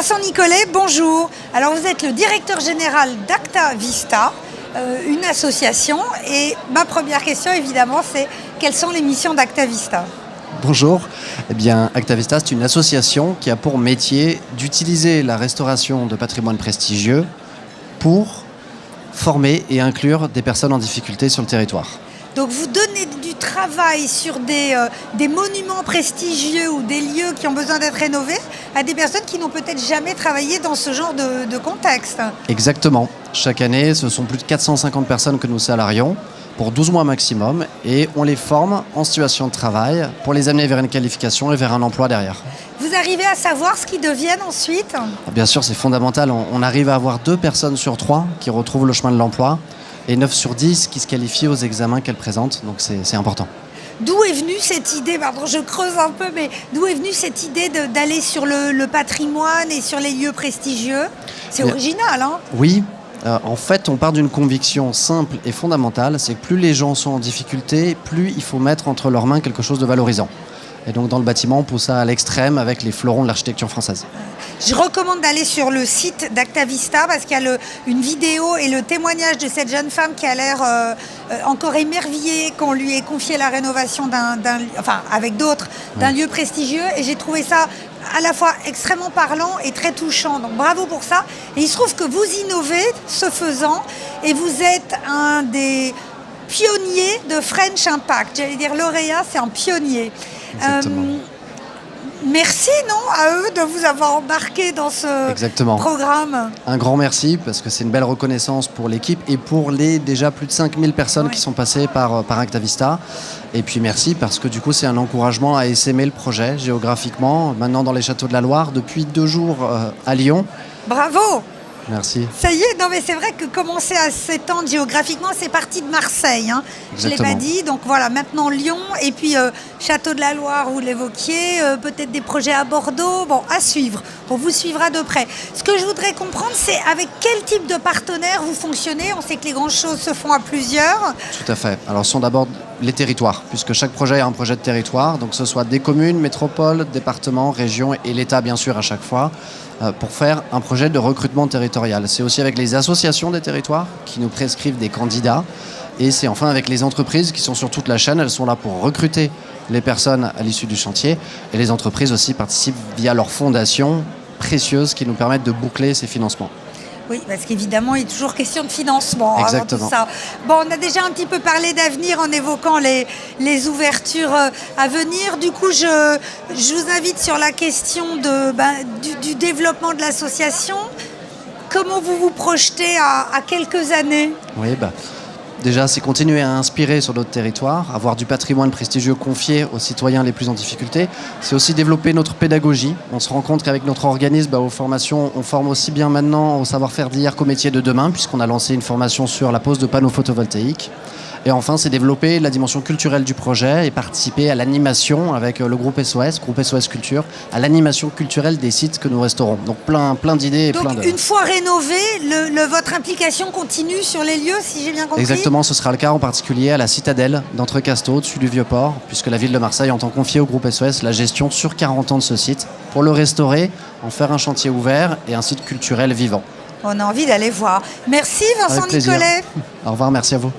Vincent Nicolet, bonjour. Alors vous êtes le directeur général d'Acta Vista, une association. Et ma première question évidemment c'est quelles sont les missions d'Acta Vista ? Bonjour. Eh bien, Acta Vista, c'est une association qui a pour métier d'utiliser la restauration de patrimoine prestigieux pour former et inclure des personnes en difficulté sur le territoire. Donc vous donnez du travail sur des monuments prestigieux ou des lieux qui ont besoin d'être rénovés à des personnes qui n'ont peut-être jamais travaillé dans ce genre de contexte. Exactement. Chaque année, ce sont plus de 450 personnes que nous salarions pour 12 mois maximum et on les forme en situation de travail pour les amener vers une qualification et vers un emploi derrière. Vous arrivez à savoir ce qu'ils deviennent ensuite ? Bien sûr, c'est fondamental. On arrive à avoir 2 personnes sur 3 qui retrouvent le chemin de l'emploi et 9 sur 10 qui se qualifient aux examens qu'elles présentent, donc c'est important. D'où est venue cette idée, pardon, je creuse un peu, mais d'où est venue cette idée d'aller sur le patrimoine et sur les lieux prestigieux ? C'est original, hein ? Oui, en fait, on part d'une conviction simple et fondamentale, c'est que plus les gens sont en difficulté, plus il faut mettre entre leurs mains quelque chose de valorisant. Et donc dans le bâtiment, on pousse ça à l'extrême avec les fleurons de l'architecture française. Je recommande d'aller sur le site d'Acta Vista parce qu'il y a une vidéo et le témoignage de cette jeune femme qui a l'air encore émerveillée qu'on lui ait confié la rénovation avec d'autres, d'un lieu prestigieux. Et j'ai trouvé ça à la fois extrêmement parlant et très touchant. Donc bravo pour ça. Et il se trouve que vous innovez ce faisant et vous êtes un des pionniers de French Impact. J'allais dire lauréat, c'est un pionnier. Merci à eux de vous avoir embarqué dans ce programme. Un grand merci parce que c'est une belle reconnaissance pour l'équipe et pour les déjà plus de 5000 personnes qui sont passées par Acta Vista. Et puis merci parce que du coup c'est un encouragement à essaimer le projet géographiquement, maintenant dans les châteaux de la Loire, depuis 2 jours à Lyon. Bravo! Merci. Ça y est, non mais c'est vrai que commencer à s'étendre géographiquement, c'est parti de Marseille. Hein. Je ne l'ai pas dit, donc voilà, maintenant Lyon, et puis Château de la Loire, vous l'évoquiez, peut-être des projets à Bordeaux, bon, à suivre, on vous suivra de près. Ce que je voudrais comprendre, c'est avec quel type de partenaires vous fonctionnez ? On sait que les grandes choses se font à plusieurs. Tout à fait. Alors ce sont d'abord les territoires, puisque chaque projet est un projet de territoire, donc que ce soit des communes, métropoles, départements, régions et l'État bien sûr à chaque fois, pour faire un projet de recrutement territorial. C'est aussi avec les associations des territoires qui nous prescrivent des candidats et c'est enfin avec les entreprises qui sont sur toute la chaîne. Elles sont là pour recruter les personnes à l'issue du chantier et les entreprises aussi participent via leurs fondations précieuses qui nous permettent de boucler ces financements. Oui, parce qu'évidemment, il est toujours question de financement avant tout ça. Bon, on a déjà un petit peu parlé d'avenir en évoquant les ouvertures à venir. Du coup, je vous invite sur la question du développement de l'association. Comment vous vous projetez à quelques années ? Oui, déjà, c'est continuer à inspirer sur notre territoire, avoir du patrimoine prestigieux confié aux citoyens les plus en difficulté. C'est aussi développer notre pédagogie. On se rend compte qu'avec notre organisme, aux formations, on forme aussi bien maintenant au savoir-faire d'hier qu'au métier de demain, puisqu'on a lancé une formation sur la pose de panneaux photovoltaïques. Et enfin, c'est développer la dimension culturelle du projet et participer à l'animation avec le groupe SOS Culture, à l'animation culturelle des sites que nous restaurons. Donc plein d'idées et plein de... Donc une fois rénové, votre implication continue sur les lieux, si j'ai bien compris ? Exactement, ce sera le cas en particulier à la Citadelle d'Entrecasteaux, au-dessus du Vieux-Port, puisque la ville de Marseille entend confier au groupe SOS la gestion sur 40 ans de ce site pour le restaurer, en faire un chantier ouvert et un site culturel vivant. On a envie d'aller voir. Merci Vincent Nicolet. Au revoir, merci à vous.